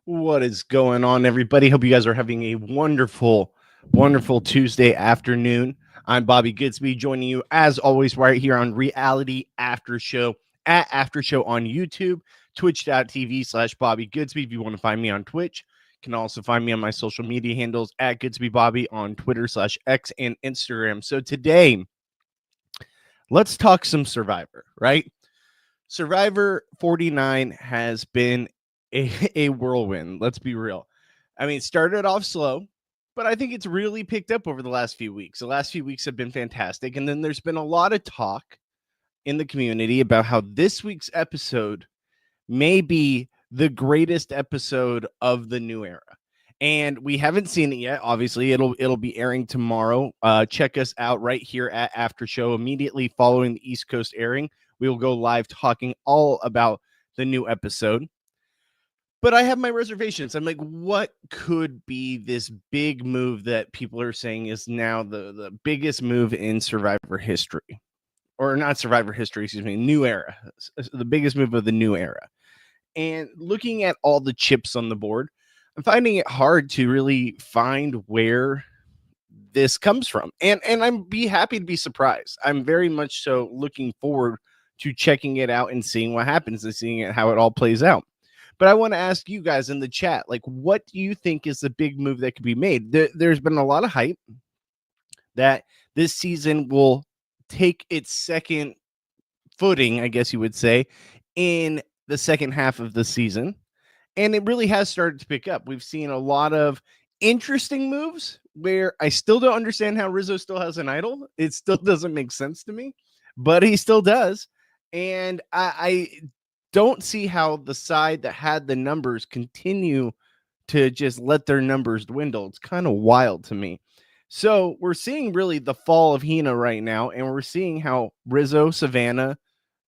What is going on, everybody? Hope you guys are having a wonderful Tuesday afternoon. I'm Bobby Goodsby, joining you as always right here on Reality After Show at After Show on YouTube, twitch.tv/Bobby Goodsby. If you want to find me on Twitch, you can also find me on my social media handles at Goodsby Bobby on Twitter/X and Instagram. So today, let's talk some Survivor, right? Survivor 49 has been a whirlwind. Let's be real. I mean, it started off slow, but I think it's really picked up over the last few weeks. The last few weeks have been fantastic. And then there's been a lot of talk in the community about how this week's episode may be the greatest episode of the new era. And we haven't seen it yet. Obviously, it'll be airing tomorrow. Check us out right here at After Show immediately following the East Coast airing. We will go live talking all about the new episode. But I have my reservations. I'm like, what could be this big move that people are saying is now the biggest move in Survivor history? Or not Survivor history, excuse me, new era. The biggest move of the new era. And looking at all the chips on the board, I'm finding it hard to really find where this comes from. And I'm be happy to be surprised. I'm very much so looking forward to checking it out and seeing what happens and seeing it, how it all plays out. But I want to ask you guys in the chat, like, what do you think is the big move that could be made? There's been a lot of hype that this season will take its second footing, I guess you would say, in the second half of the season. And it really has started to pick up. We've seen a lot of interesting moves where I still don't understand how Rizzo still has an idol. It still doesn't make sense to me, but he still does. And I don't see how the side that had the numbers continue to just let their numbers dwindle. It's kind of wild to me. So we're seeing really the fall of Hina right now, and we're seeing how Rizzo, Savannah,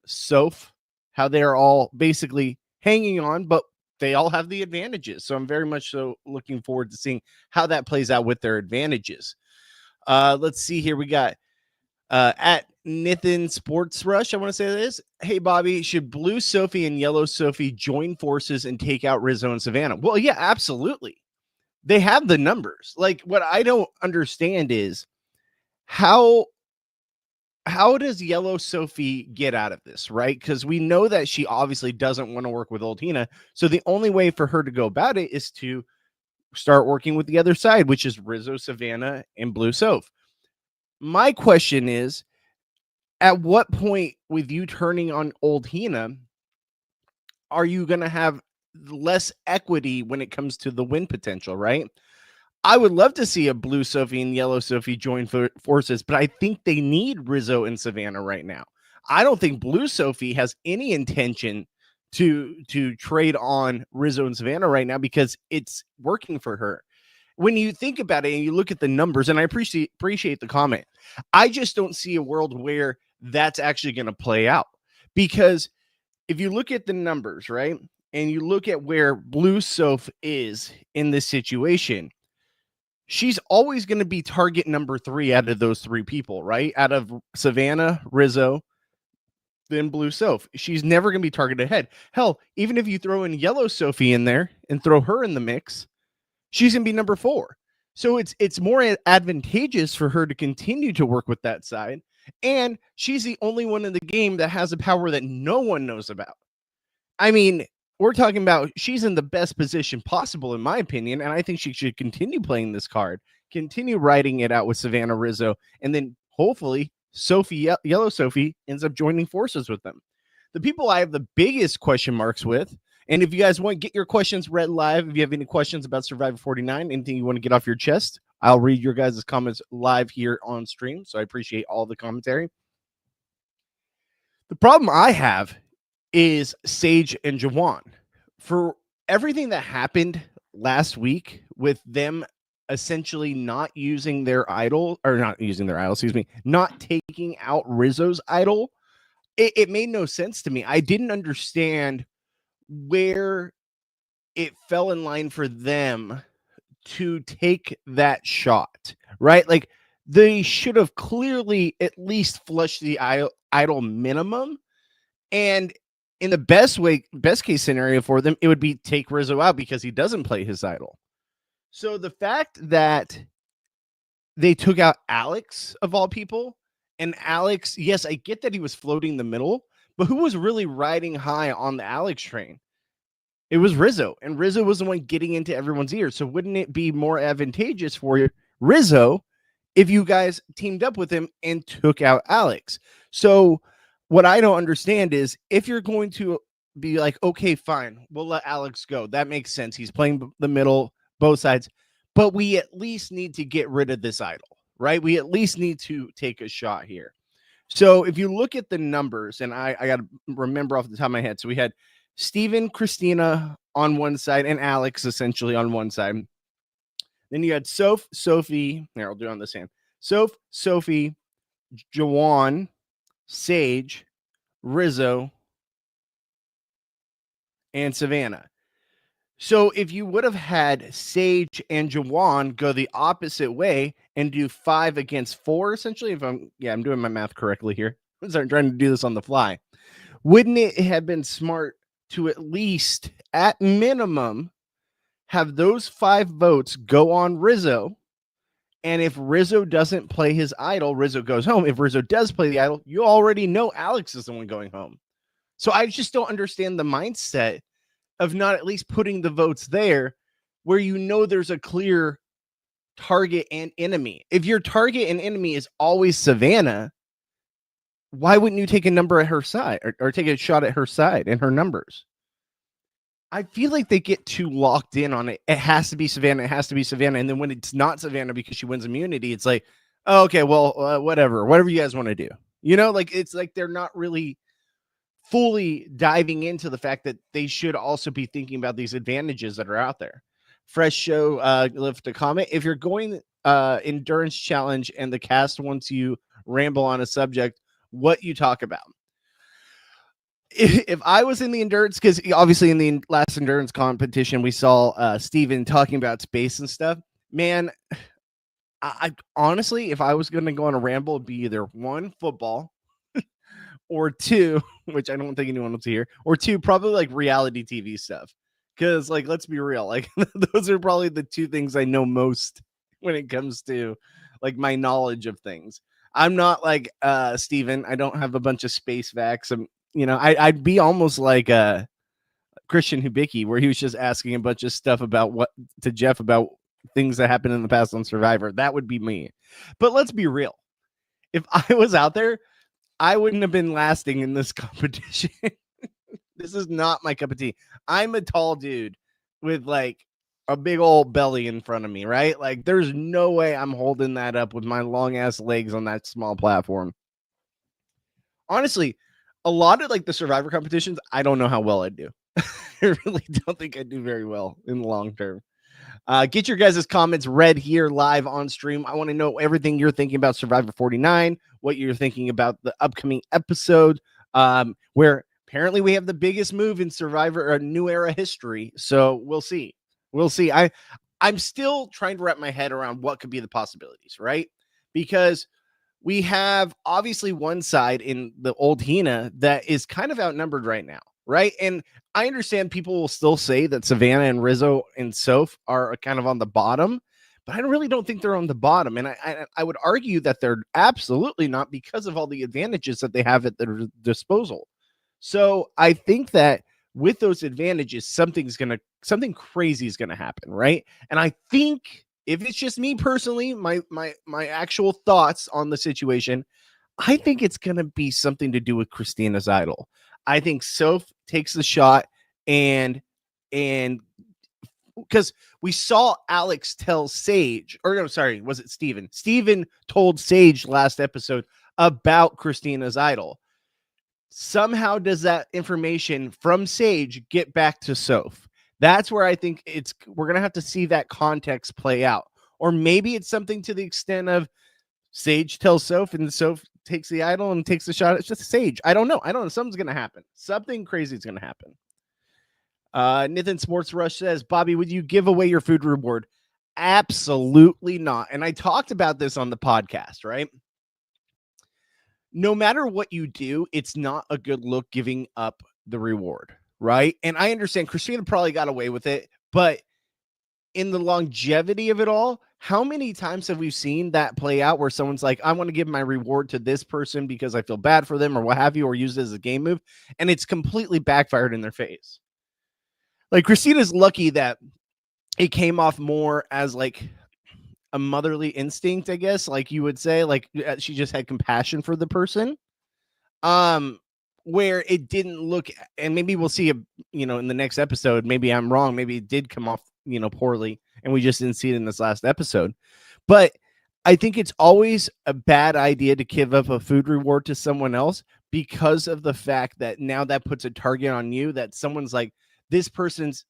Soph, how they're all basically hanging on, but they all have the advantages. So I'm very much so looking forward to seeing how that plays out with their advantages. Let's see here. We got at Nathan Sports Rush, I want to say this. Hey, Bobby, should Blue Sophie and Yellow Sophie join forces and take out Rizzo and Savannah? Well, yeah, absolutely. They have the numbers. Like, what I don't understand is how does Yellow Sophie get out of this, right? Because we know that she obviously doesn't want to work with old Hina. So the only way for her to go about it is to start working with the other side, which is Rizzo, Savannah, and Blue Soph. My question is, at what point with you turning on old Hina are you going to have less equity when it comes to the win potential, right? I would love to see a Blue Sophie and Yellow Sophie join forces, but I think they need Rizzo and Savannah right now. I don't think Blue Sophie has any intention to trade on Rizzo and Savannah right now because it's working for her. When you think about it and you look at the numbers, and I appreciate the comment, I just don't see a world where that's actually going to play out. Because if you look at the numbers, right, and you look at where Blue Soph is in this situation, she's always going to be target number 3 out of those 3 people, right? Out of Savannah, Rizzo, then Blue Soph. She's never going to be targeted ahead. Hell, even if you throw in Yellow Sophie in there and throw her in the mix, she's going to be number 4. So it's more advantageous for her to continue to work with that side. And she's the only one in the game that has a power that no one knows about. I mean, we're talking about she's in the best position possible, in my opinion, and I think she should continue playing this card, continue writing it out with Savannah, Rizzo, and then hopefully Yellow Sophie ends up joining forces with them. The people I have the biggest question marks with, and if you guys want to get your questions read live, if you have any questions about Survivor 49, anything you want to get off your chest, I'll read your guys' comments live here on stream, so I appreciate all the commentary. The problem I have is Sage and Jawan. For everything that happened last week with them essentially not using their idol, or not using their idol, excuse me, not taking out Rizzo's idol, it made no sense to me. I didn't understand where it fell in line for them to take that shot, right? Like, they should have clearly at least flushed the idol minimum. And in the best case scenario for them, it would be take Rizzo out because he doesn't play his idol. So the fact that they took out Alex of all people, and Alex, yes, I get that he was floating the middle, but who was really riding high on the Alex train? It was Rizzo, and Rizzo was the one getting into everyone's ears. So wouldn't it be more advantageous for Rizzo if you guys teamed up with him and took out Alex? So what I don't understand is if you're going to be like, okay, fine, we'll let Alex go. That makes sense. He's playing the middle, both sides, but we at least need to get rid of this idol, right? We at least need to take a shot here. So if you look at the numbers, and I got to remember off the top of my head. So we had Steven, Christina on one side, and Alex essentially on one side. Then you had Sophie. Here, I'll do it on this hand. Sophie, Jawan, Sage, Rizzo, and Savannah. So if you would have had Sage and Jawan go the opposite way and do 5 against 4, essentially, if I'm doing my math correctly here. I'm trying to do this on the fly. Wouldn't it have been smart to at least, at minimum, have those 5 votes go on Rizzo? And if Rizzo doesn't play his idol, Rizzo goes home. If Rizzo does play the idol, you already know Alex is the one going home. So I just don't understand the mindset of not at least putting the votes there where you know there's a clear target and enemy. If your target and enemy is always Savannah, why wouldn't you take a number at her side or take a shot at her side and her numbers? I feel like they get too locked in on it. It has to be Savannah. It has to be Savannah. And then when it's not Savannah because she wins immunity, it's like, oh, okay, well, whatever you guys want to do. You know, like it's like they're not really fully diving into the fact that they should also be thinking about these advantages that are out there. Fresh show, left a comment. If you're going endurance challenge and the cast wants you ramble on a subject, what you talk about. If I was in the endurance, because obviously in the last endurance competition, we saw Steven talking about space and stuff, man, I honestly, if I was going to go on a ramble, it'd be either 1, football, or 2, which I don't think anyone wants to hear, or 2, probably like reality TV stuff. Because, like, let's be real, like those are probably the 2 things I know most when it comes to like my knowledge of things. I'm not like Steven. I don't have a bunch of space facts. I'd be almost like Christian Hubicki, where he was just asking a bunch of stuff about to Jeff about things that happened in the past on Survivor. That would be me. But let's be real. If I was out there, I wouldn't have been lasting in this competition. This is not my cup of tea. I'm a tall dude with like a big old belly in front of me, right? Like there's no way I'm holding that up with my long ass legs on that small platform. Honestly, a lot of like the Survivor competitions, I don't know how well I'd do. I really don't think I'd do very well in the long term. Get your guys' comments read here live on stream. I want to know everything you're thinking about Survivor 49, what you're thinking about the upcoming episode, where apparently we have the biggest move in Survivor or New Era history. So we'll see. I'm still trying to wrap my head around what could be the possibilities, right? Because we have obviously one side in the old Hina that is kind of outnumbered right now, right? And I understand people will still say that Savannah and Rizzo and Soph are kind of on the bottom, but I really don't think they're on the bottom. And I would argue that they're absolutely not, because of all the advantages that they have at their disposal. So I think that with those advantages, something crazy is gonna happen, right? And I think, if it's just me personally, my actual thoughts on the situation, I think it's gonna be something to do with Christina's idol. I think Soph takes the shot, and because we saw Alex tell Sage, or no, sorry, was it Steven? Steven told Sage last episode about Christina's idol. Somehow does that information from Sage get back to Soph? That's where I think we're gonna have to see that context play out. Or maybe it's something to the extent of Sage tells Soph and Soph takes the idol and takes the shot. It's just Sage. I don't know. Something's gonna happen. Something crazy is gonna happen. Nathan Sports Rush says, Bobby, would you give away your food reward? Absolutely not. And I talked about this on the podcast, right? No matter what you do, it's not a good look giving up the reward, right? And I understand Christina probably got away with it, but in the longevity of it all, how many times have we seen that play out where someone's like, I want to give my reward to this person because I feel bad for them or what have you, or use it as a game move, and it's completely backfired in their face. Like Christina's lucky that it came off more as like a motherly instinct, I guess, like you would say, like she just had compassion for the person. Where it didn't look, and maybe we'll see in the next episode, maybe I'm wrong, maybe it did come off, poorly, and we just didn't see it in this last episode. But I think it's always a bad idea to give up a food reward to someone else because of the fact that now that puts a target on you, that someone's like, this person's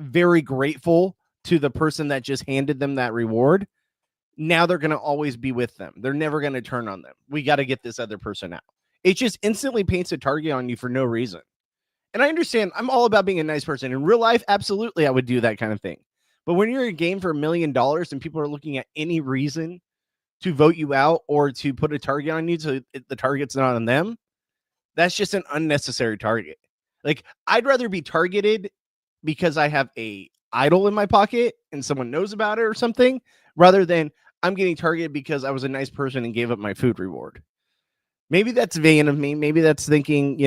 very grateful to the person that just handed them that reward. Now they're going to always be with them. They're never going to turn on them. We got to get this other person out. It just instantly paints a target on you for no reason. And I understand, I'm all about being a nice person. In real life, absolutely, I would do that kind of thing. But when you're in a game for $1 million and people are looking at any reason to vote you out or to put a target on you so the target's not on them, that's just an unnecessary target. Like, I'd rather be targeted because I have a idol in my pocket and someone knows about it or something, rather than I'm getting targeted because I was a nice person and gave up my food reward. Maybe that's vain of me. Maybe that's thinking,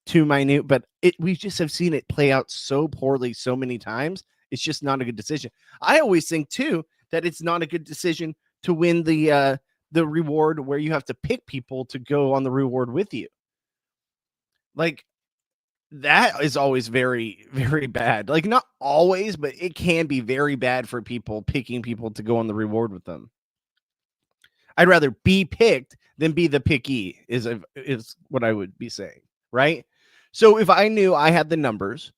too minute, but we just have seen it play out so poorly so many times. It's just not a good decision. I always think too that it's not a good decision to win the reward where you have to pick people to go on the reward with you. Like, that is always very, very bad. Like, not always, but it can be very bad for people picking people to go on the reward with them. I'd rather be picked than be the picky is what I would be saying, right? So if I knew I had the numbers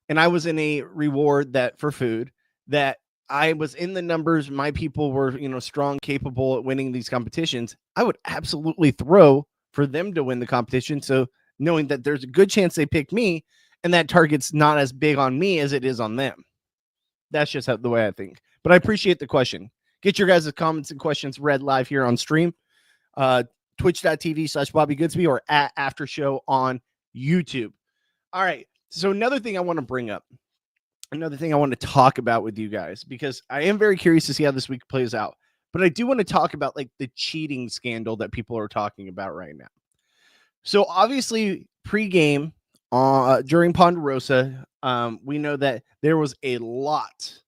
and I was in a reward that for food, that I was in the numbers, my people were, strong, capable at winning these competitions, I would absolutely throw for them to win the competition. So knowing that there's a good chance they pick me and that target's not as big on me as it is on them. That's just the way I think. But I appreciate the question. Get your guys' comments and questions read live here on stream. Twitch.tv/Bobby Goodsby or at After Show on YouTube. All right. So another thing I want to bring up, another thing I want to talk about with you guys, because I am very curious to see how this week plays out. But I do want to talk about like the cheating scandal that people are talking about right now. So obviously pre-game during Ponderosa, we know that there was a lot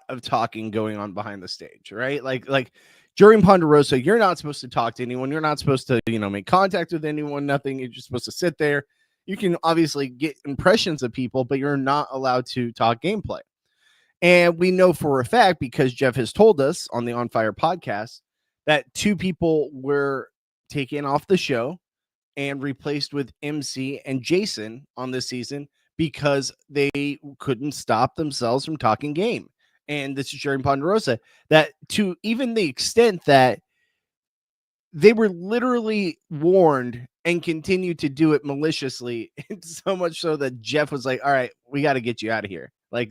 of talking going on behind the stage, right? Like during Ponderosa, you're not supposed to talk to anyone. You're not supposed to, make contact with anyone, nothing. You're just supposed to sit there. You can obviously get impressions of people, but you're not allowed to talk gameplay. And we know for a fact, because Jeff has told us on the On Fire podcast, that 2 people were taken off the show and replaced with MC and Jason on this season because they couldn't stop themselves from talking game. And this is during Ponderosa, that to even the extent that they were literally warned and continued to do it maliciously. So much so that Jeff was like, all right, we got to get you out of here. Like,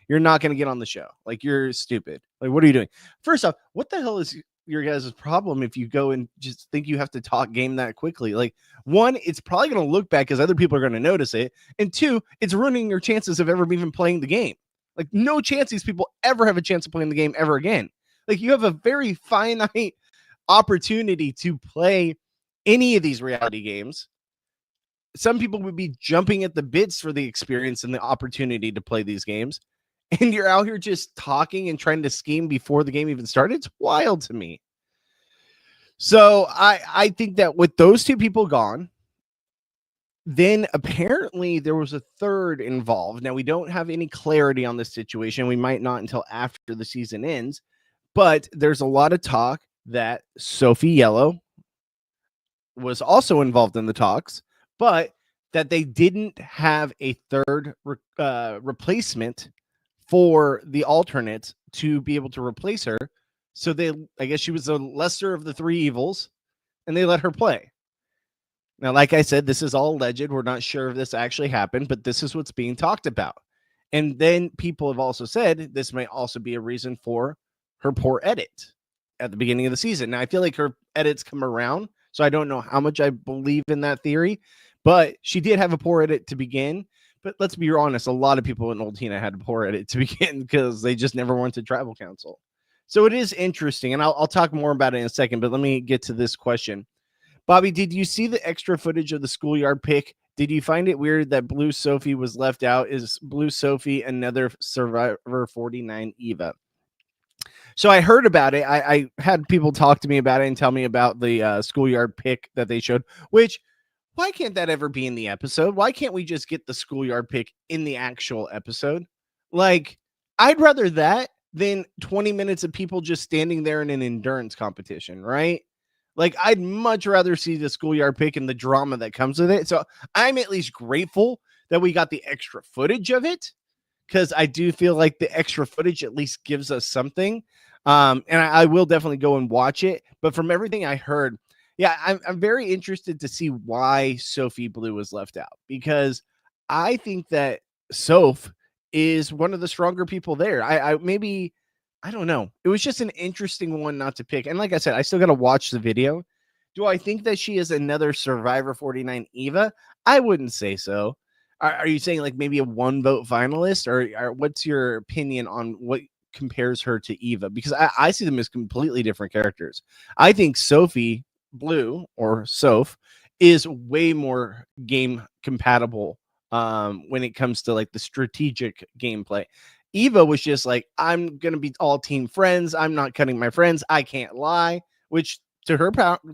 you're not going to get on the show. Like, you're stupid. Like, what are you doing? First off, what the hell is your guys' problem if you go and just think you have to talk game that quickly? Like, 1, it's probably going to look bad because other people are going to notice it. And 2, it's ruining your chances of ever even playing the game. Like, no chance these people ever have a chance of playing the game ever again. Like, you have a very finite opportunity to play any of these reality games. Some people would be jumping at the bits for the experience and the opportunity to play these games. And you're out here just talking and trying to scheme before the game even started. It's wild to me. So I think that with those 2 people gone, then apparently there was a third involved. Now, we don't have any clarity on this situation. We might not until after the season ends. But there's a lot of talk that Sophie Yellow was also involved in the talks, but that they didn't have a third replacement for the alternate to be able to replace her. So I guess she was the lesser of the 3 evils, and they let her play. Now, like I said, this is all alleged. We're not sure if this actually happened, but this is what's being talked about. And then people have also said this might also be a reason for her poor edit at the beginning of the season. Now, I feel like her edits come around, so I don't know how much I believe in that theory, But she did have a poor edit to begin. But let's be honest, a lot of people in Old Tina had a poor edit to begin because they just never went to tribal council. So it is interesting, and I'll talk more about it in a second, but let me get to this question. Bobby, did you see the extra footage of the schoolyard pick? Did you find it weird that Blue Sophie was left out? Is Blue Sophie another Survivor 49 Eva? So I heard about it. I had people talk to me about it and tell me about the schoolyard pick that they showed, which why can't that ever be in the episode? Why can't we just get the schoolyard pick in the actual episode? Like, I'd rather that than 20 minutes of people just standing there in an endurance competition, right? Like, I'd much rather see the schoolyard pick and the drama that comes with it. So I'm at least grateful that we got the extra footage of it, because I do feel like the extra footage at least gives us something. And I will definitely go and watch it. But from everything I heard, yeah, I'm very interested to see why Sophie Blue was left out, because I think that Soph is one of the stronger people there. I don't know. It was just an interesting one not to pick. And like I said, I still got to watch the video. Do I think that she is another Survivor 49 Eva? I wouldn't say so. Are you saying like maybe a 1 vote finalist, or what's your opinion on what compares her to Eva? Because I see them as completely different characters. I think Sophie Blue, or Soph, is way more game compatible when it comes to like the strategic gameplay. Eva was just like, I'm gonna be all team friends, I'm not cutting my friends, I can't lie, which to her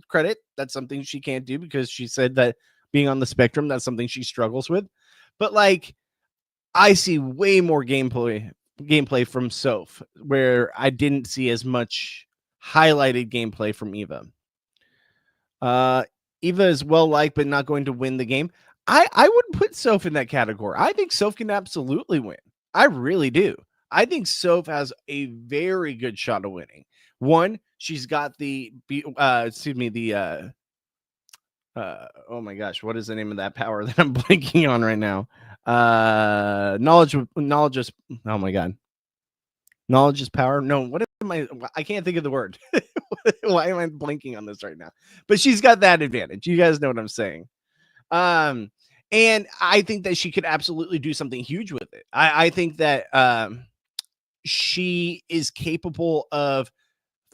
credit, that's something she can't do, because she said that being on the spectrum, that's something she struggles with. But like, I see way more gameplay from Soph, where I didn't see as much highlighted gameplay from Eva. Eva is well liked, but not going to win the game. I wouldn't put Soph in that category. I think Soph can absolutely win. I really do. I think Soph has a very good shot of winning. One, she's got the oh my gosh, what is the name of that power that I'm blanking on right now? Knowledge is, oh my god. Knowledge is power. No, what am I can't think of the word. Why am I blanking on this right now? But she's got that advantage. You guys know what I'm saying. And I think that she could absolutely do something huge with it. I think that she is capable of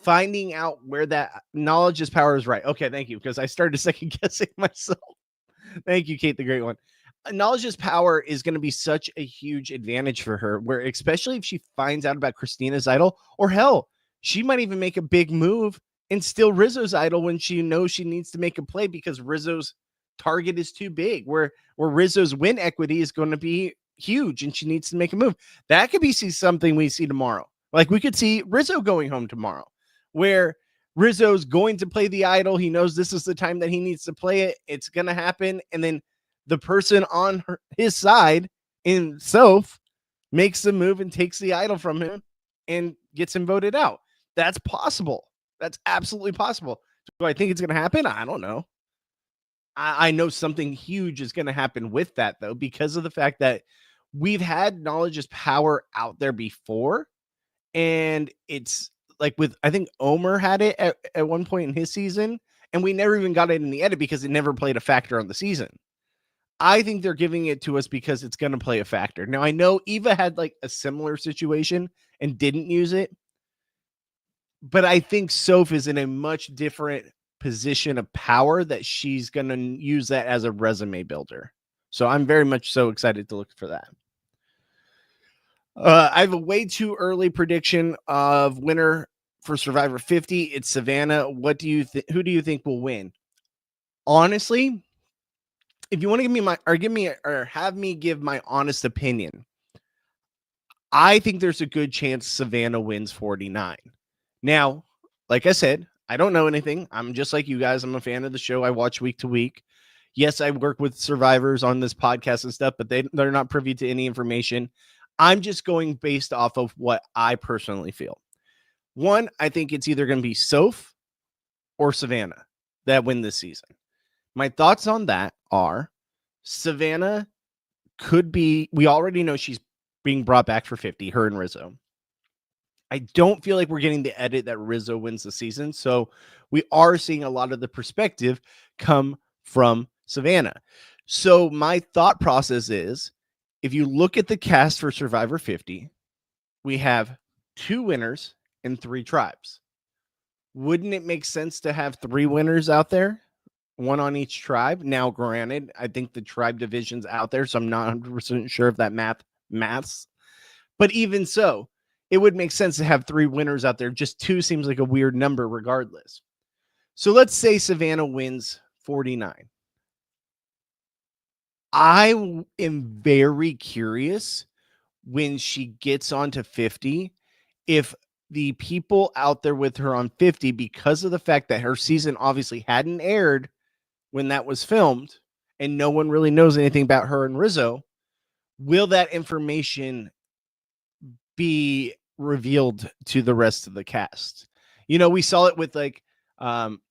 finding out where that knowledge is power is right. Okay, thank you, because I started second guessing myself. Thank you, Kate the Great One. Knowledge is power is going to be such a huge advantage for her, where especially if she finds out about Christina's idol, or hell, she might even make a big move and steal Rizzo's idol when she knows she needs to make a play because Rizzo's target is too big, where Rizzo's win equity is going to be huge and she needs to make a move. That could be something we see tomorrow. Like, we could see Rizzo going home tomorrow, where Rizzo's going to play the idol. He knows this is the time that he needs to play it. It's going to happen. And then the person on his side in Soph makes the move and takes the idol from him and gets him voted out. That's possible. That's absolutely possible. Do I think it's going to happen? I don't know. I know something huge is going to happen with that, though, because of the fact that we've had knowledge is power out there before. And it's like I think Omer had it at one point in his season, and we never even got it in the edit because it never played a factor on the season. I think they're giving it to us because it's going to play a factor. Now, I know Eva had like a similar situation and didn't use it, but I think Soph is in a much different position of power that she's going to use that as a resume builder. So I'm very much so excited to look for that. I have a way too early prediction of winner for Survivor 50. It's Savannah. What do you think? Who do you think will win? Honestly, if you want to have me give my honest opinion, I think there's a good chance Savannah wins 49. Now, like I said, I don't know anything. I'm just like you guys. I'm a fan of the show. I watch week to week. Yes, I work with survivors on this podcast and stuff, but they're not privy to any information. I'm just going based off of what I personally feel. One, I think it's either going to be Soph or Savannah that win this season. My thoughts on that are Savannah could be, we already know she's being brought back for 50, her and Rizzo. I don't feel like we're getting the edit that Rizzo wins the season. So we are seeing a lot of the perspective come from Savannah. So my thought process is, if you look at the cast for Survivor 50, we have 2 winners and 3 tribes. Wouldn't it make sense to have 3 winners out there? One on each tribe. Now, granted, I think the tribe division's out there, so I'm not 100% sure if that maths. But even so, it would make sense to have 3 winners out there. Just 2 seems like a weird number regardless. So let's say Savannah wins 49. I am very curious when she gets onto 50 if the people out there with her on 50, because of the fact that her season obviously hadn't aired when that was filmed and no one really knows anything about her and Rizzo, will that information be revealed to the rest of the cast? You know, we saw it with like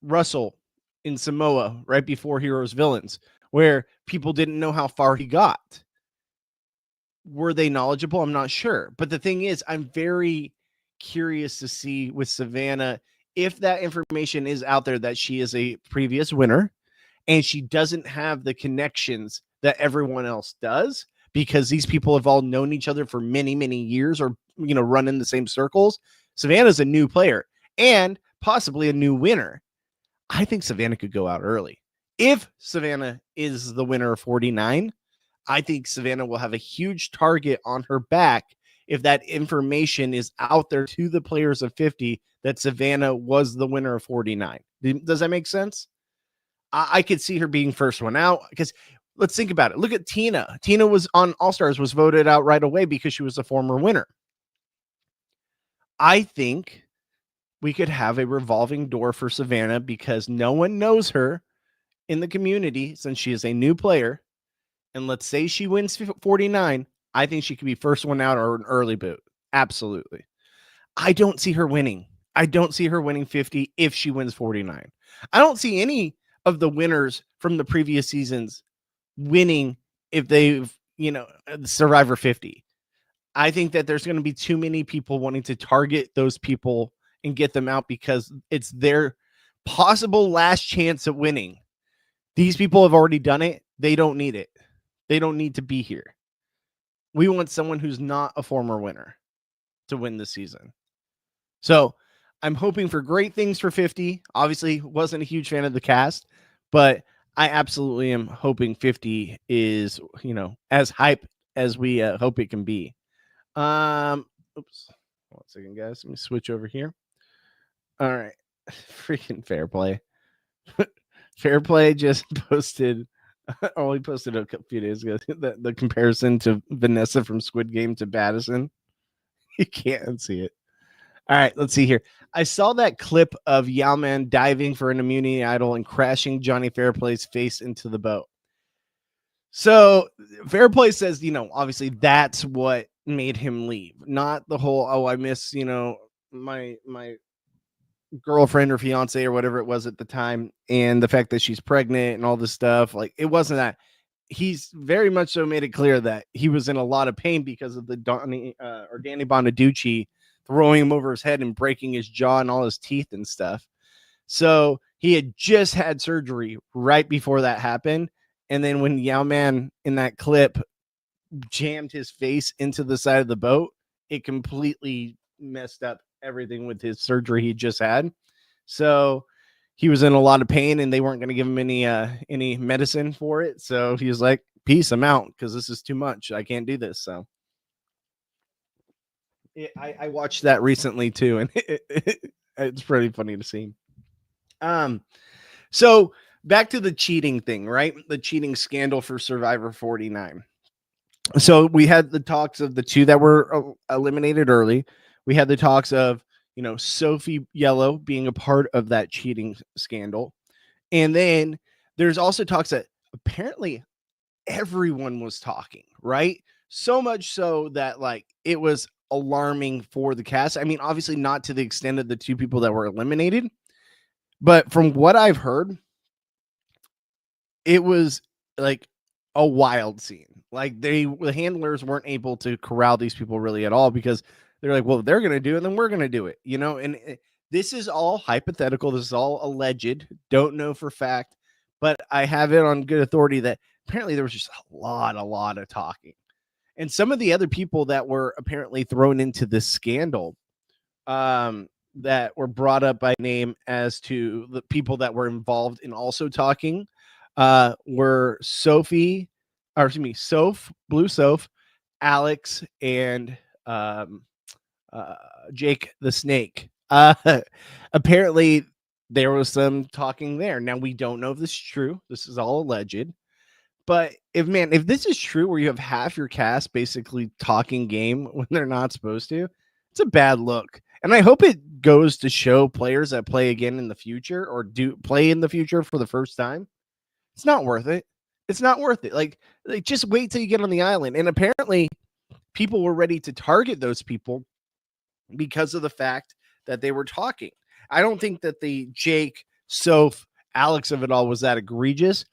Russell in Samoa right before Heroes Villains, where people didn't know how far he got. Were they knowledgeable? I'm not sure. But the thing is, I'm very curious to see with Savannah if that information is out there that she is a previous winner and she doesn't have the connections that everyone else does, because these people have all known each other for many, many years, or, you know, run in the same circles. Savannah's a new player and possibly a new winner. I think Savannah could go out early. If Savannah is the winner of 49, I think Savannah will have a huge target on her back if that information is out there to the players of 50 that Savannah was the winner of 49. Does that make sense? I could see her being first one out, because let's think about it. Look at Tina. Tina was on All Stars, was voted out right away because she was a former winner. I think we could have a revolving door for Savannah because no one knows her in the community since she is a new player. And let's say she wins 49. I think she could be first one out or an early boot. Absolutely. I don't see her winning. I don't see her winning 50 if she wins 49. I don't see any of the winners from the previous seasons winning if they've, you know, Survivor 50. I think that there's going to be too many people wanting to target those people and get them out because it's their possible last chance at winning. These people have already done it. They don't need it. They don't need to be here. We want someone who's not a former winner to win this season. So I'm hoping for great things for 50. Obviously, wasn't a huge fan of the cast, but I absolutely am hoping 50 is, you know, as hype as we hope it can be. Oops. 1 second, guys. Let me switch over here. All right. Freaking Fairplay. Fairplay just posted, only posted a few days ago, the comparison to Vanessa from Squid Game to Baddison. You can't see it. All right, let's see here. I saw that clip of Yao-Man diving for an immunity idol and crashing Johnny Fairplay's face into the boat. So Fairplay says, you know, obviously that's what made him leave, not the whole, oh, I miss, you know, my girlfriend or fiance or whatever it was at the time, and the fact that she's pregnant and all this stuff. Like, it wasn't that. He's very much so made it clear that he was in a lot of pain because of the Danny Bonaducci throwing him over his head and breaking his jaw and all his teeth and stuff. So he had just had surgery right before that happened. And then when Yao-Man in that clip jammed his face into the side of the boat, it completely messed up everything with his surgery he just had. So he was in a lot of pain and they weren't going to give him any medicine for it. So he was like, peace, I'm out because this is too much. I can't do this. So I watched that recently too, and it's pretty funny to see. So back to the cheating thing, right? The cheating scandal for Survivor 49. So we had the talks of the 2 that were eliminated early. We had the talks of, you know, Sophie Yellow being a part of that cheating scandal. And then there's also talks that apparently everyone was talking, right? So much so that, like, it was alarming for the cast. I mean, obviously not to the extent of the 2 people that were eliminated, but from what I've heard, it was like a wild scene. Like, the handlers weren't able to corral these people really at all, because they're like, well, they're going to do it, then we're going to do it, you know? And this is all hypothetical. This is all alleged. Don't know for fact, but I have it on good authority that apparently there was just a lot of talking. And some of the other people that were apparently thrown into this scandal, that were brought up by name as to the people that were involved in also talking, were Blue Soph, Alex, and Jake the Snake. Apparently, there was some talking there. Now, we don't know if this is true. This is all alleged. But if this is true, where you have half your cast basically talking game when they're not supposed to, it's a bad look. And I hope it goes to show players that play again in the future, or do play in the future for the first time. It's not worth it. It's not worth it. Like just wait till you get on the island. And apparently, people were ready to target those people because of the fact that they were talking. I don't think that the Jake, Soph, Alex of it all was that egregious,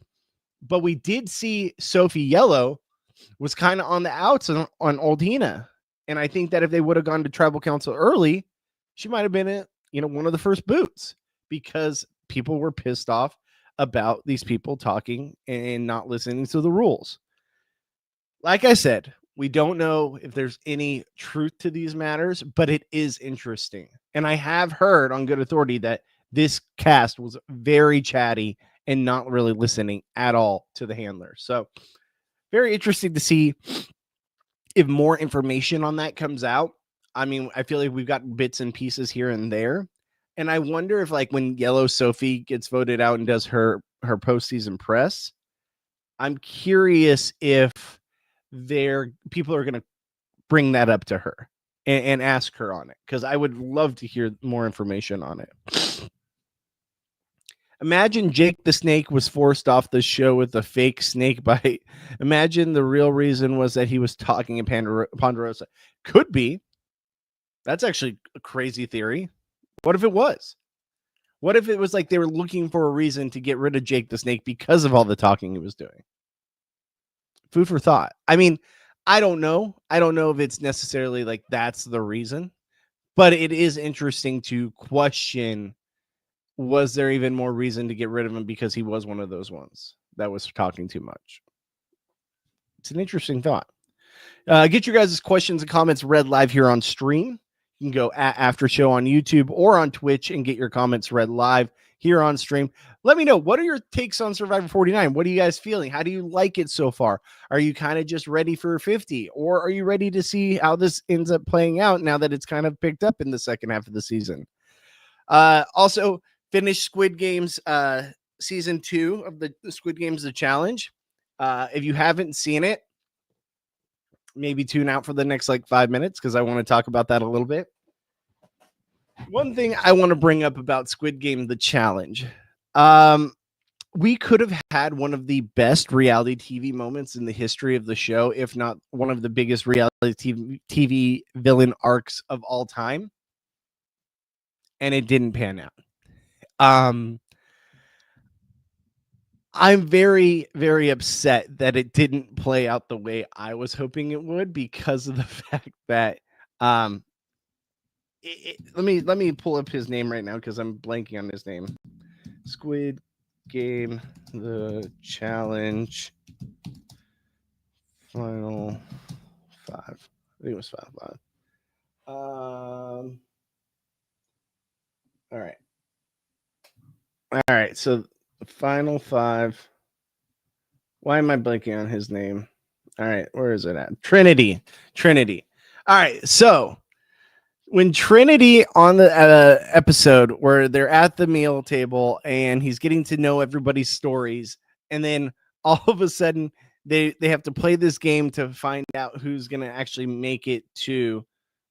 but we did see Sophie Yellow was kind of on the outs on Old Hina. And I think that if they would have gone to tribal council early, she might have been one of the first boots, because people were pissed off about these people talking and not listening to the rules. Like I said, we don't know if there's any truth to these matters, but it is interesting. And I have heard on good authority that this cast was very chatty and not really listening at all to the handler. So very interesting to see if more information on that comes out. I mean, I feel like we've got bits and pieces here and there. And I wonder if, like, when Yellow Sophie gets voted out and does her postseason press, I'm curious if people are going to bring that up to her and ask her on it, because I would love to hear more information on it. Imagine Jake the Snake was forced off the show with a fake snake bite. Imagine the real reason was that he was talking in Ponderosa. Could be. That's actually a crazy theory. What if it was? What if it was like they were looking for a reason to get rid of Jake the Snake because of all the talking he was doing? Food for thought. I mean, I don't know. I don't know if it's necessarily like that's the reason, but it is interesting to question, was there even more reason to get rid of him because he was one of those ones that was talking too much? It's an interesting thought. Get your guys' questions and comments read live here on stream. You can go at After Show on YouTube or on Twitch and get your comments read live here on stream. Let me know, what are your takes on Survivor 49? What are you guys feeling? How do you like it so far? Are you kind of just ready for 50? Or are you ready to see how this ends up playing out now that it's kind of picked up in the second half of the season? Also, finished Squid Games season 2 of the Squid Games The Challenge. If you haven't seen it, maybe tune out for the next 5 minutes, because I want to talk about that a little bit. One thing I want to bring up about Squid Game The Challenge, we could have had one of the best reality TV moments in the history of the show, if not one of the biggest reality TV villain arcs of all time, and it didn't pan out. I'm very, very upset that it didn't play out the way I was hoping it would, because of the fact that let me pull up his name right now, because I'm blanking on his name. Squid Game The Challenge Final 5. I think it was Final 5. All right. So Final 5. Why am I blanking on his name? All right, where is it at? Trinity. All right, so when Trinity on the episode where they're at the meal table and he's getting to know everybody's stories, and then all of a sudden they have to play this game to find out who's going to actually make it to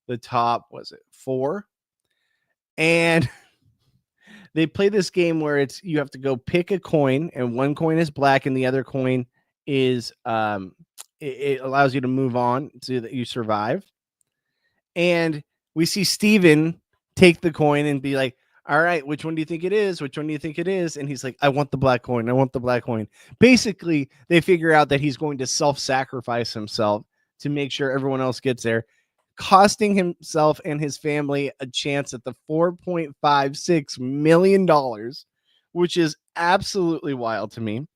the top, was it 4? And they play this game where you have to go pick a coin, and one coin is black and the other coin is it allows you to move on so that you survive. And we see Steven take the coin and be like, all right, which one do you think it is? Which one do you think it is? And he's like, I want the black coin. I want the black coin. Basically, they figure out that he's going to self-sacrifice himself to make sure everyone else gets there, costing himself and his family a chance at the $4.56 million, which is absolutely wild to me.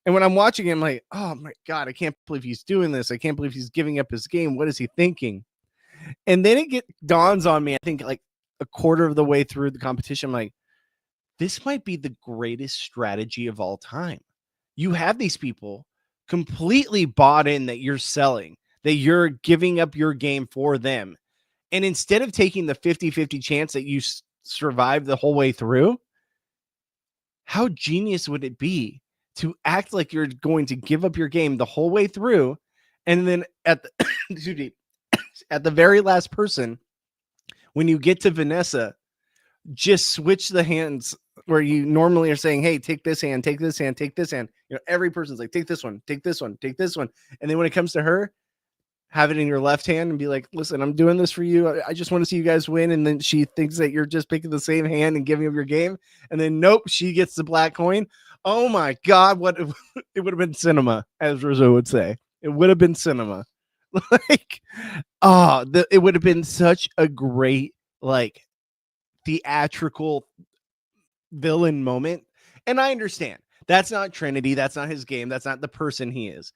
And when I'm watching him, like, oh my God, I can't believe he's doing this. I can't believe he's giving up his game. What is he thinking? And then it dawns on me, I think like a quarter of the way through the competition, I'm like, this might be the greatest strategy of all time. You have these people completely bought in that you're selling, that you're giving up your game for them. And instead of taking the 50-50 chance that you survive the whole way through, how genius would it be to act like you're going to give up your game the whole way through, and then at the at the very last person, when you get to Vanessa, just switch the hands where you normally are saying, hey, take this hand, take this hand, take this hand. You know, every person's like, take this one, take this one, take this one. And then when it comes to her, have it in your left hand and be like, listen, I'm doing this for you. I just want to see you guys win. And then she thinks that you're just picking the same hand and giving up your game. And then, nope, she gets the black coin. Oh my God. What it would have been cinema, as Rizzo would say. It would have been cinema. Like, it would have been such a great, like, theatrical villain moment. And I understand that's not Trinity. That's not his game. That's not the person he is.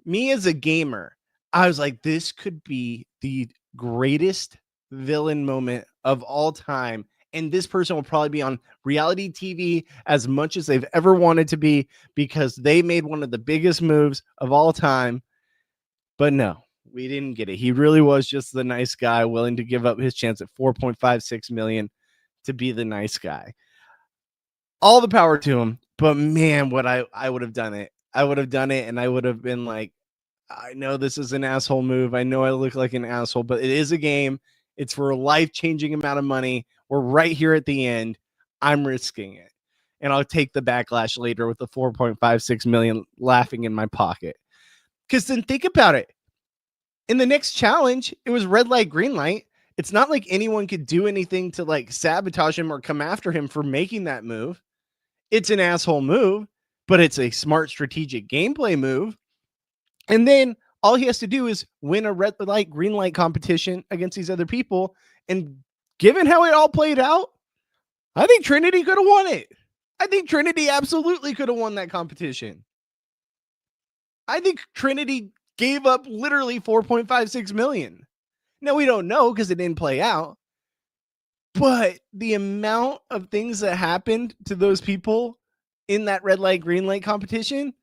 Me as a gamer, I was like, this could be the greatest villain moment of all time. And this person will probably be on reality TV as much as they've ever wanted to be, because they made one of the biggest moves of all time. But no, we didn't get it. He really was just the nice guy willing to give up his chance at 4.56 million to be the nice guy. All the power to him. But man, what I would have done it. I would have done it, and I would have been like, I know this is an asshole move. I know I look like an asshole, but it is a game. It's for a life-changing amount of money. We're right here at the end. I'm risking it. And I'll take the backlash later with the 4.56 million laughing in my pocket. Because then think about it. In the next challenge, it was red light, green light. It's not like anyone could do anything to like sabotage him or come after him for making that move. It's an asshole move, but it's a smart strategic gameplay move. And then all he has to do is win a red light, green light competition against these other people. And given how it all played out, I think Trinity could have won it. I think Trinity absolutely could have won that competition. I think Trinity gave up literally 4.56 million. Now, we don't know because it didn't play out. But the amount of things that happened to those people in that red light, green light competition,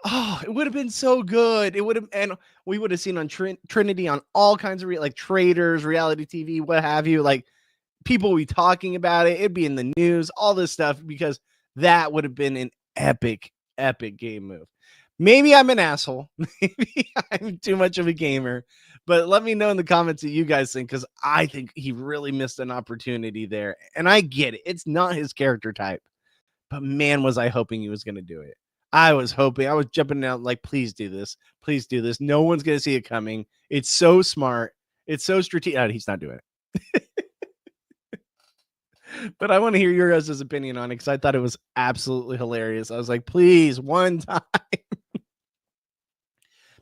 it would have been so good. It would have, and we would have seen on Trinity on all kinds of like traders, reality TV, what have you. Like, people would be talking about it. It'd be in the news, all this stuff, because that would have been an epic, epic game move. Maybe I'm an asshole. Maybe I'm too much of a gamer. But let me know in the comments what you guys think, because I think he really missed an opportunity there. And I get it. It's not his character type. But man, was I hoping he was going to do it. I was hoping. I was jumping out like, please do this. Please do this. No one's going to see it coming. It's so smart. It's so strategic. He's not doing it. But I want to hear your guys' opinion on it, because I thought it was absolutely hilarious. I was like, please, one time.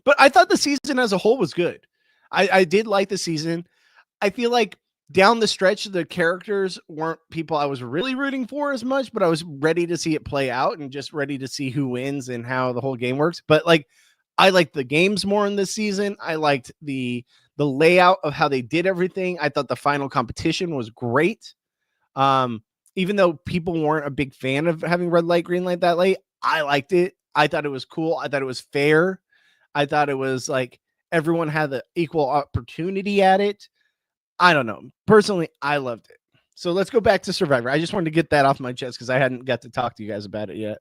But I thought the season as a whole was good. I did like the season. I feel like down the stretch, the characters weren't people I was really rooting for as much, but I was ready to see it play out and just ready to see who wins and how the whole game works. But like, I liked the games more in this season. I liked the layout of how they did everything. I thought the final competition was great. Even though people weren't a big fan of having red light, green light that late, I liked it. I thought it was cool. I thought it was fair. I thought it was like everyone had the equal opportunity at it. I don't know. Personally, I loved it. So let's go back to Survivor. I just wanted to get that off my chest because I hadn't got to talk to you guys about it yet.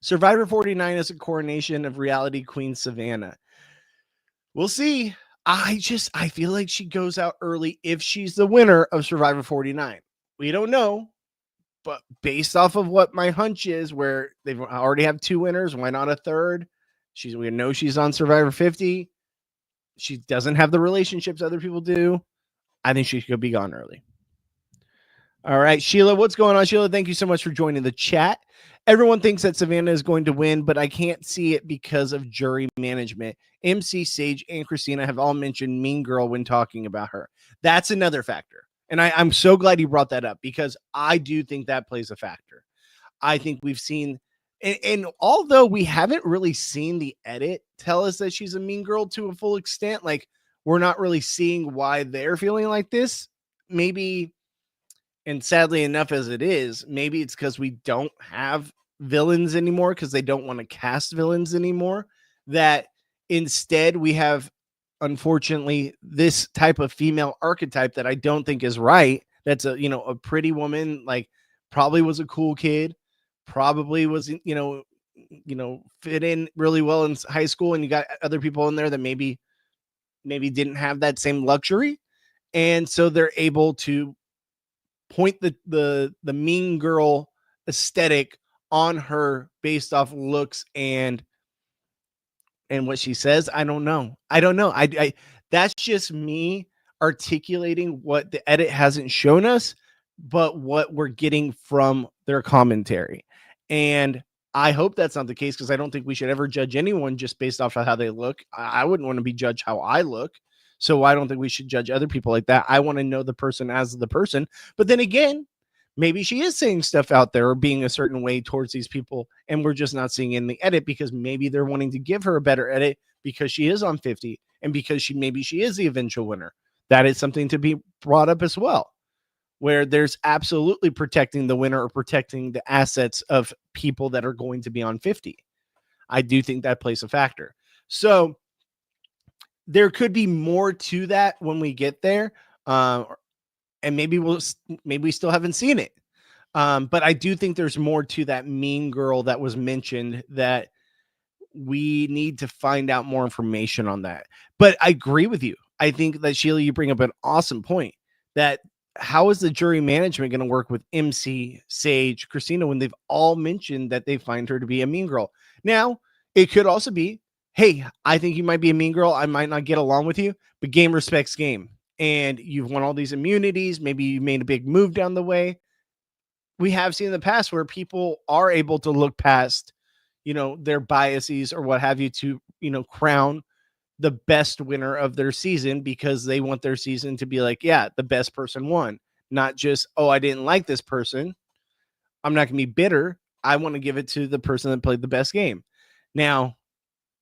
Survivor 49 is a coronation of reality queen Savannah. We'll see. I feel like she goes out early if she's the winner of Survivor 49. We don't know, but based off of what my hunch is, where they've already have two winners, why not a third? We know she's on Survivor 50. She doesn't have the relationships other people do. I think she could be gone early. All right, Sheila, what's going on, Sheila? Thank you so much for joining the chat. Everyone thinks that Savannah is going to win, but I can't see it because of jury management. MC, Sage, and Christina have all mentioned Mean Girl when talking about her. That's another factor. And I'm so glad you brought that up, because I do think that plays a factor. I think we've seen, and although we haven't really seen the edit tell us that she's a mean girl to a full extent, like we're not really seeing why they're feeling like this. Maybe, and sadly enough as it is, maybe it's because we don't have villains anymore because they don't want to cast villains anymore. That instead we have, unfortunately, this type of female archetype that I don't think is right. That's a pretty woman, like probably was a cool kid, probably was fit in really well in high school, and you got other people in there that maybe didn't have that same luxury, and so they're able to point the mean girl aesthetic on her based off looks and what she says. I don't know. I that's just me articulating what the edit hasn't shown us, but what we're getting from their commentary. And I hope that's not the case, because I don't think we should ever judge anyone just based off of how they look. I wouldn't want to be judged how I look. So I don't think we should judge other people like that. I want to know the person as the person. But then again, maybe she is saying stuff out there or being a certain way towards these people, and we're just not seeing in the edit because maybe they're wanting to give her a better edit because she is on 50 and because she is the eventual winner. That is something to be brought up as well, where there's absolutely protecting the winner or protecting the assets of people that are going to be on 50. I do think that plays a factor. So there could be more to that when we get there. And maybe we still haven't seen it. But I do think there's more to that mean girl that was mentioned, that we need to find out more information on that. But I agree with you. I think that, Sheila, you bring up an awesome point, that how is the jury management going to work with MC, Sage, Christina, when they've all mentioned that they find her to be a mean girl? Now, it could also be, hey, I think you might be a mean girl. I might not get along with you, but game respects game. And you've won all these immunities. Maybe you made a big move down the way. We have seen in the past where people are able to look past, their biases or what have you to, crown the best winner of their season, because they want their season to be like, yeah, the best person won, not just, oh, I didn't like this person, I'm not going to be bitter. I want to give it to the person that played the best game. Now,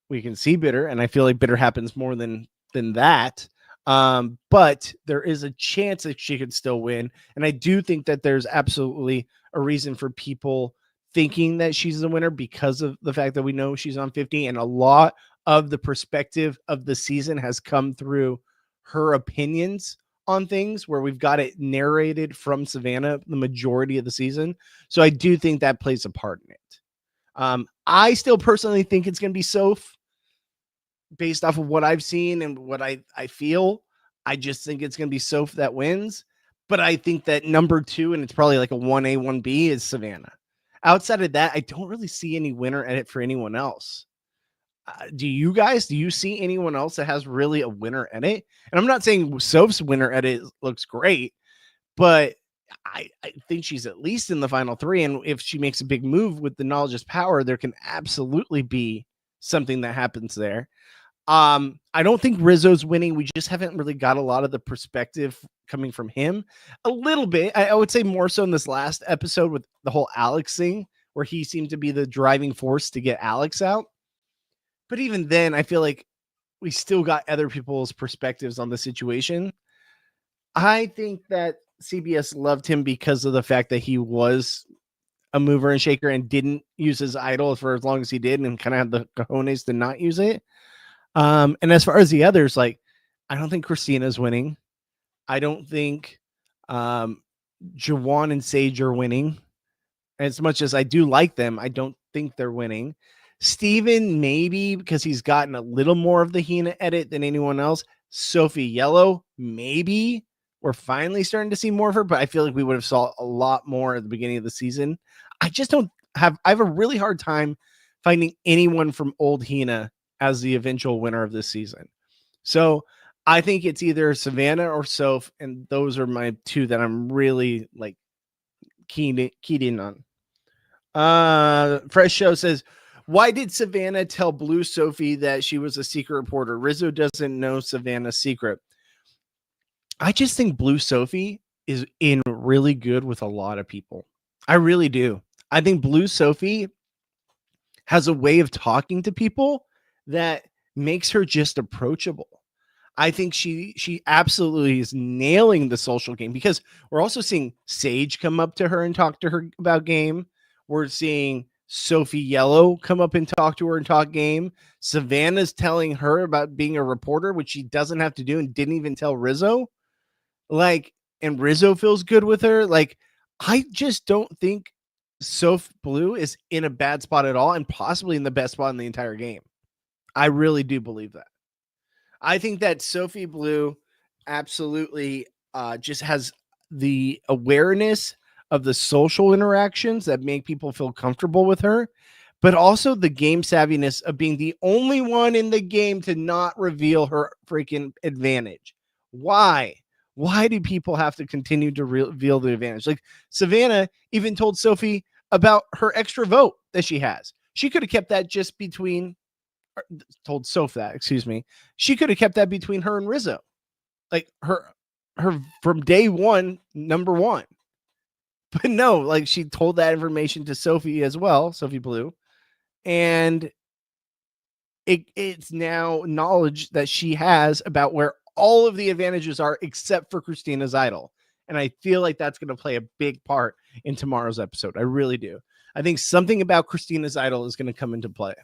we can see bitter, and I feel like bitter happens more than that. But there is a chance that she could still win. And I do think that there's absolutely a reason for people thinking that she's the winner because of the fact that we know she's on 50. And a lot of the perspective of the season has come through her opinions on things, where we've got it narrated from Savannah the majority of the season. So I do think that plays a part in it. I still personally think it's going to be Soph, based off of what I've seen and what I feel. I just think it's going to be Soph that wins. But I think that number 2, and it's probably like a 1A, 1B, is Savannah. Outside of that, I don't really see any winner edit for anyone else. Do you see anyone else that has really a winner edit? And I'm not saying Soph's winner edit looks great, but I think she's at least in the final 3. And if she makes a big move with the knowledge is power, there can absolutely be something that happens there. I don't think Rizzo's winning. We just haven't really got a lot of the perspective coming from him. A little bit. I would say more so in this last episode with the whole Alex thing, where he seemed to be the driving force to get Alex out. But even then, I feel like we still got other people's perspectives on the situation. I think that CBS loved him because of the fact that he was a mover and shaker and didn't use his idol for as long as he did, and kind of had the cojones to not use it. And as far as the others, like, I don't think Christina's winning. I don't think Jawan and Sage are winning. As much as I do like them, I don't think they're winning. Steven, maybe, because he's gotten a little more of the Hina edit than anyone else. Sophie Yellow, maybe. We're finally starting to see more of her, but I feel like we would have saw a lot more at the beginning of the season. I have a really hard time finding anyone from old Hina as the eventual winner of this season. So I think it's either Savannah or Soph, and those are my 2 that I'm really like keyed in on. Fresh Show says, why did Savannah tell Blue Sophie that she was a secret reporter? Rizzo doesn't know Savannah's secret. I just think Blue Sophie is in really good with a lot of people. I really do. I think Blue Sophie has a way of talking to people that makes her just approachable. I think she absolutely is nailing the social game, because we're also seeing Sage come up to her and talk to her about game. We're seeing Sophie Yellow come up and talk to her and talk game. Savannah's telling her about being a reporter, which she doesn't have to do and didn't even tell Rizzo. Like, and Rizzo feels good with her. Like, I just don't think Soph Blue is in a bad spot at all, and possibly in the best spot in the entire game. I really do believe that. I think that Sophie Blue absolutely just has the awareness of the social interactions that make people feel comfortable with her, but also the game savviness of being the only one in the game to not reveal her freaking advantage. Why? Why do people have to continue to reveal the advantage? Like, Savannah even told Sophie about her extra vote that she has. She could have kept that just between, told Soph that, excuse me. She could have kept that between her and Rizzo. Like, her from day one, number one. But no, like, she told that information to Sophie as well, Sophie Blue. And it's now knowledge that she has about where all of the advantages are, except for Christina's idol. And I feel like that's going to play a big part in tomorrow's episode. I really do. I think something about Christina's idol is going to come into play.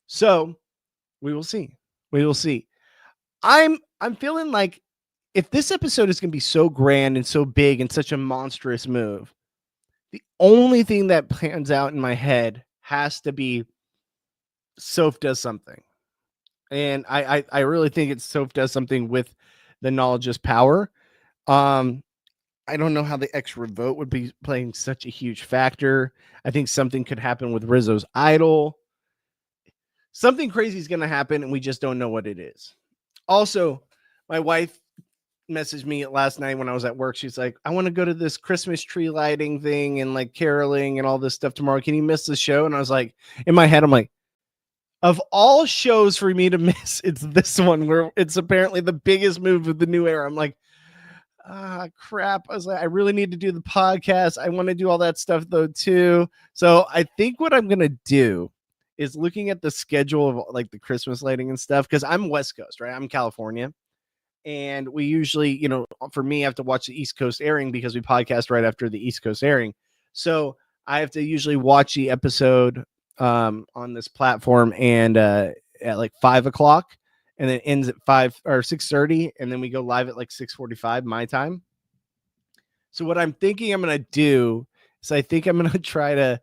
So we will see. We will see. I'm feeling like if this episode is going to be so grand and so big and such a monstrous move, the only thing that plans out in my head has to be Soph does something. And I really think it's Soph does something with the knowledge's power. I don't know how the extra vote would be playing such a huge factor. I think something could happen with Rizzo's idol. Something crazy is going to happen, and we just don't know what it is. Also, my wife messaged me last night when I was at work. She's like, I want to go to this Christmas tree lighting thing and like caroling and all this stuff tomorrow. Can you miss the show? And I was like, in my head, I'm like, of all shows for me to miss, it's this one where it's apparently the biggest move of the new era. I'm like, crap. I was like, I really need to do the podcast. I want to do all that stuff though too. So I think what I'm gonna do is looking at the schedule of like the Christmas lighting and stuff, because I'm West Coast, right? I'm California. And we usually, for me, I have to watch the East Coast airing because we podcast right after the East Coast airing. So I have to usually watch the episode on this platform and at like 5:00, and then it ends at 5 or 6:30, and then we go live at like 6:45 my time. So what I'm thinking I'm gonna do is I think I'm gonna try to.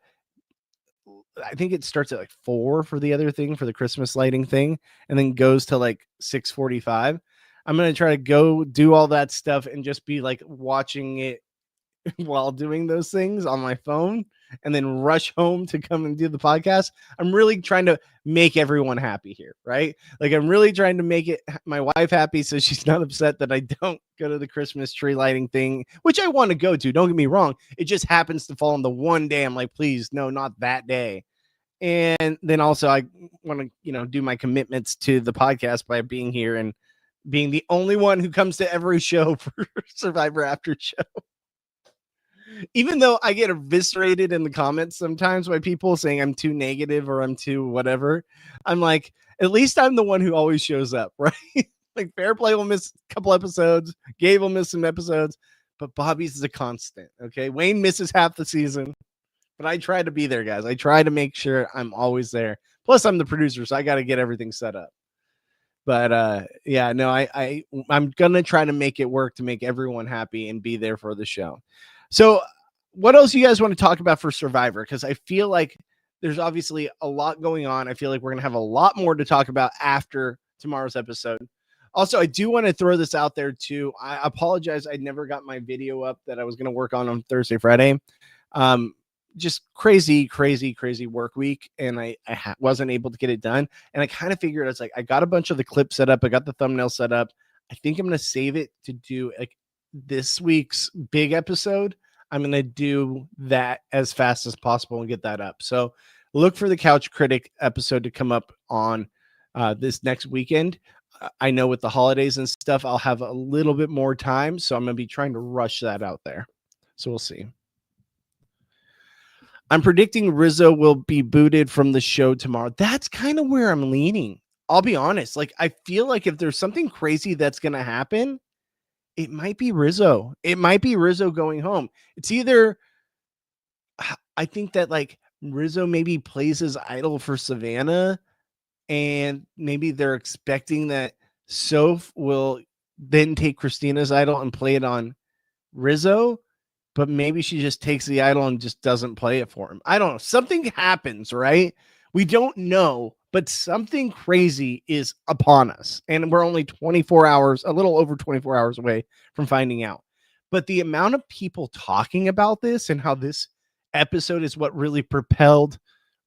I think it starts at like 4 for the other thing, for the Christmas lighting thing, and then goes to like 6:45. I'm gonna try to go do all that stuff and just be like watching it while doing those things on my phone, and then rush home to come and do the podcast. I'm really trying to make everyone happy here, right? Like, I'm really trying to make my wife happy so she's not upset that I don't go to the Christmas tree lighting thing, which I want to go to. Don't get me wrong. It just happens to fall on the one day. I'm like, please, no, not that day. And then also I want to, do my commitments to the podcast by being here and being the only one who comes to every show for Survivor After Show. Even though I get eviscerated in the comments sometimes by people saying I'm too negative or I'm too whatever, I'm like, at least I'm the one who always shows up, right? Like, Fairplay will miss a couple episodes, Gabe will miss some episodes, but Bobby's is a constant, okay? Wayne misses half the season, but I try to be there, guys. I try to make sure I'm always there. Plus, I'm the producer, so I got to get everything set up. But yeah, no, I'm gonna try to make it work to make everyone happy and be there for the show. So what else you guys want to talk about for Survivor? Because I feel like there's obviously a lot going on. I feel like we're gonna have a lot more to talk about after tomorrow's episode. Also, I do want to throw this out there too. I apologize, I never got my video up that I was gonna work on Thursday, Friday. Just crazy work week, and I wasn't able to get it done. And I kind of figured, I was like, I got a bunch of the clips set up, I got the thumbnail set up. I think I'm gonna save it to do like this week's big episode. I'm gonna do that as fast as possible and get that up. So look for the Couch Critic episode to come up on this next weekend. I know with the holidays and stuff, I'll have a little bit more time, so I'm gonna be trying to rush that out there. So we'll see. I'm predicting Rizzo will be booted from the show tomorrow. That's kind of where I'm leaning. I'll be honest. Like, I feel like if there's something crazy that's going to happen, it might be Rizzo. It might be Rizzo going home. It's either, I think that like Rizzo maybe plays his idol for Savannah, and maybe they're expecting that Soph will then take Christina's idol and play it on Rizzo, but maybe she just takes the idol and just doesn't play it for him. I don't know. Something happens, right? We don't know, but something crazy is upon us. And we're only 24 hours, a little over 24 hours away from finding out. But the amount of people talking about this and how this episode is what really propelled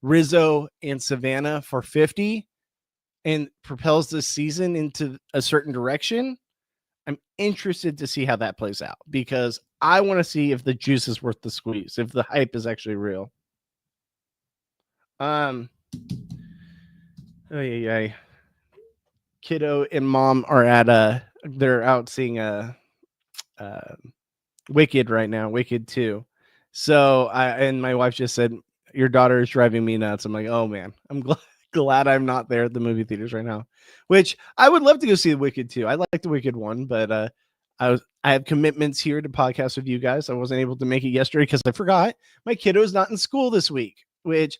Rizzo and Savannah for 50 and propels this season into a certain direction. I'm interested to see how that plays out because I want to see if the juice is worth the squeeze, if the hype is actually real. Oh yeah. Kiddo and mom are at they're out seeing Wicked right now, Wicked 2. So and my wife just said, your daughter is driving me nuts. I'm like, oh man, I'm glad I'm not there at the movie theaters right now, which I would love to go see the Wicked 2. I like the Wicked 1, but I have commitments here to podcast with you guys. I wasn't able to make it yesterday because I forgot my kiddo's not in school this week, which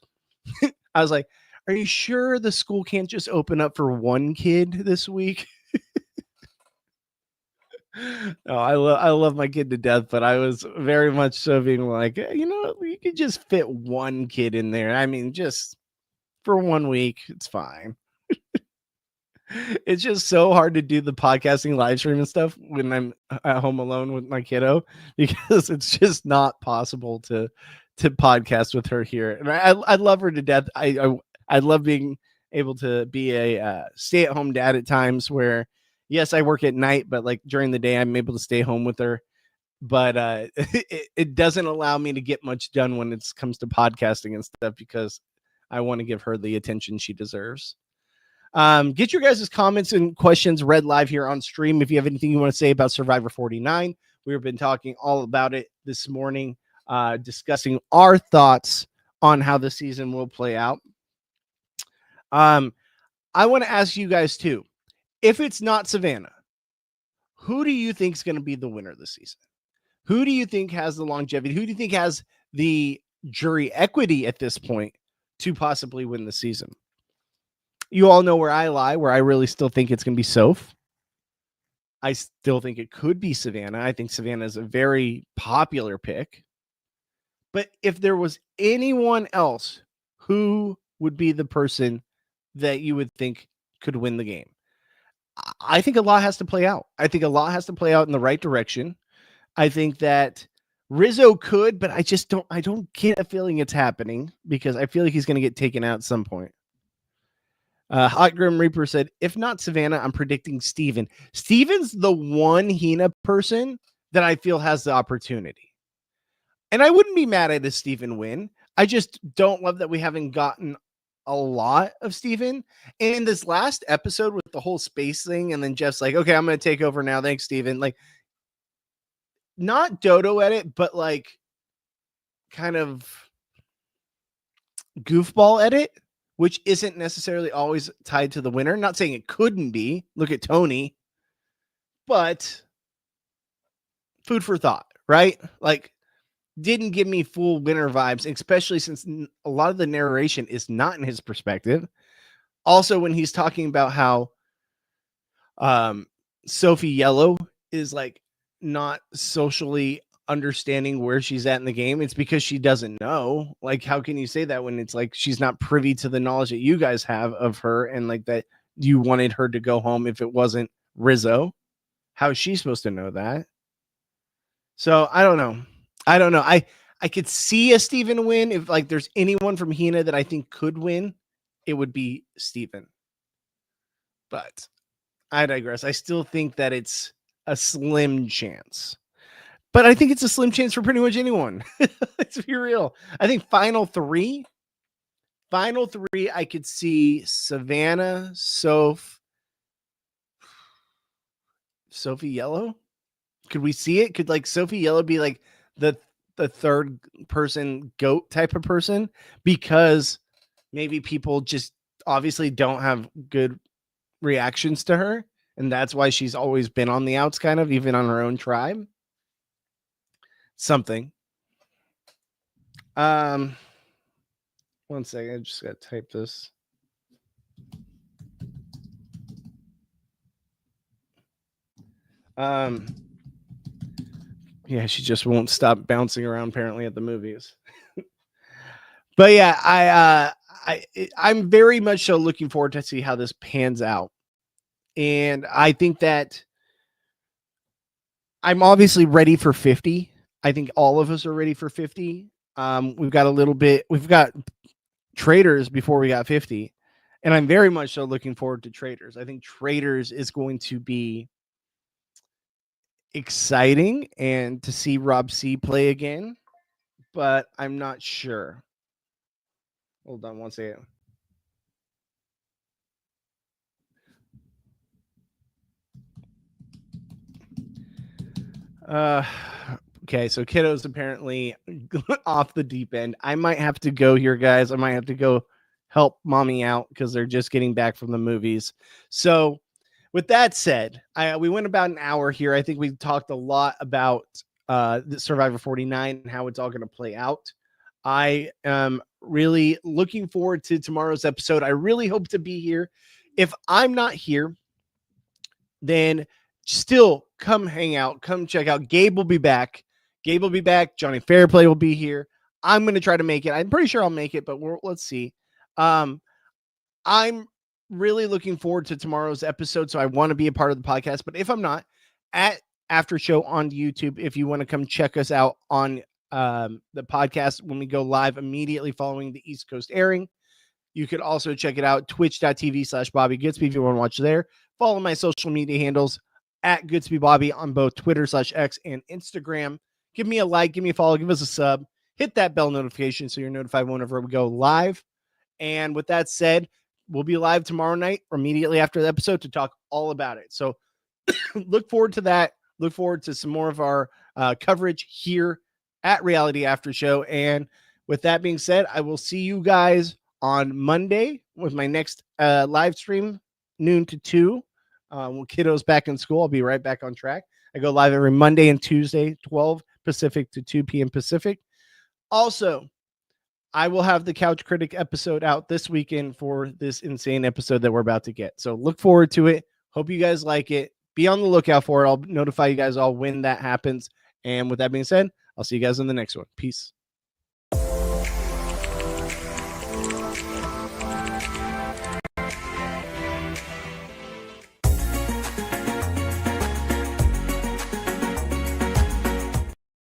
I was like, are you sure the school can't just open up for one kid this week? Oh, I love my kid to death, but I was very much so being like, you know, you could just fit one kid in there. I mean, just for 1 week, it's fine. It's just so hard to do the podcasting live stream and stuff when I'm at home alone with my kiddo because it's just not possible to podcast with her here. And I love her to death. I love being able to be a stay-at-home dad at times where yes, I work at night, but like during the day I'm able to stay home with her. But it doesn't allow me to get much done when it comes to podcasting and stuff because I want to give her the attention she deserves. Get your guys' comments and questions read live here on stream. If you have anything you want to say about Survivor 49, we've been talking all about it this morning, discussing our thoughts on how the season will play out. I want to ask you guys too, if it's not Savannah, who do you think is going to be the winner this season? Who do you think has the longevity? Who do you think has the jury equity at this point to possibly win the season? You all know where I lie, where I really still think it's going to be Soph. I still think it could be Savannah. I think Savannah is a very popular pick. But if there was anyone else, who would be the person that you would think could win the game? I think a lot has to play out. I think a lot has to play out in the right direction. I think that Rizzo could, but I don't get a feeling it's happening because I feel like he's going to get taken out at some point. Hot Grim Reaper said, if not Savannah, I'm predicting Steven. Steven's the one Hina person that I feel has the opportunity. And I wouldn't be mad at a Steven win. I just don't love that we haven't gotten a lot of Steven. And in this last episode with the whole space thing, and then Jeff's like, okay, I'm going to take over now. Thanks, Steven. Like, not Dodo at it, but like kind of goofball edit, which isn't necessarily always tied to the winner. Not saying it couldn't be. Look at Tony. But food for thought, right? Like, didn't give me full winner vibes, especially since a lot of the narration is not in his perspective. Also, when he's talking about how Sophie Yellow is like not socially understanding where she's at in the game, it's because she doesn't know. Like, how can you say that when it's like she's not privy to the knowledge that you guys have of her, and like that you wanted her to go home if it wasn't Rizzo? How is she supposed to know that? So I don't know. I could see a Steven win. If like there's anyone from Hina that I think could win, it would be Steven. But I digress. I still think that it's a slim chance. But I think it's a slim chance for pretty much anyone. Let's be real. I think final three, I could see Savannah, Sophie Yellow. Could we see it? Could like Sophie Yellow be like the the third person GOAT type of person, because maybe people just obviously don't have good reactions to her, and that's why she's always been on the outs, kind of, even on her own tribe. Something. One second, I just gotta type this. Yeah, she just won't stop bouncing around apparently at the movies. But yeah, I'm very much so looking forward to see how this pans out. And I think that I'm obviously ready for 50. I think all of us are ready for 50. We've got Traders before we got 50. And I'm very much so looking forward to Traders. I think Traders is going to be exciting, and to see Rob C play again, but I'm not sure. Hold on one second. Okay, so Kiddo's apparently off the deep end. I might have to go here, guys. I might have to go help mommy out because they're just getting back from the movies. So with that said, we went about an hour here. I think we talked a lot about the Survivor 49 and how it's all going to play out. I am really looking forward to tomorrow's episode. I really hope to be here. If I'm not here, then still come hang out, come check out. Gabe will be back. Johnny Fairplay will be here. I'm going to try to make it. I'm pretty sure I'll make it, but let's see. I'm really looking forward to tomorrow's episode, so I want to be a part of the podcast. But if I'm not, at After Show on YouTube, if you want to come check us out on the podcast when we go live immediately following the East Coast airing. You could also check it out, twitch.tv/Bobby Goodsby if you want to watch there. Follow my social media handles at Goodsby Bobby on both Twitter/X and Instagram. Give me a like, give me a follow, give us a sub. Hit that bell notification so you're notified whenever we go live. And with that said, we'll be live tomorrow night or immediately after the episode to talk all about it. So look forward to that. Look forward to some more of our coverage here at Reality After Show. And with that being said, I will see you guys on Monday with my next live stream, noon to 2. When Kiddo's back in school, I'll be right back on track. I go live every Monday and Tuesday, 12 Pacific to 2 p.m. Pacific. Also, I will have the Couch Critic episode out this weekend for this insane episode that we're about to get. So look forward to it. Hope you guys like it. Be on the lookout for it. I'll notify you guys all when that happens. And with that being said, I'll see you guys in the next one. Peace.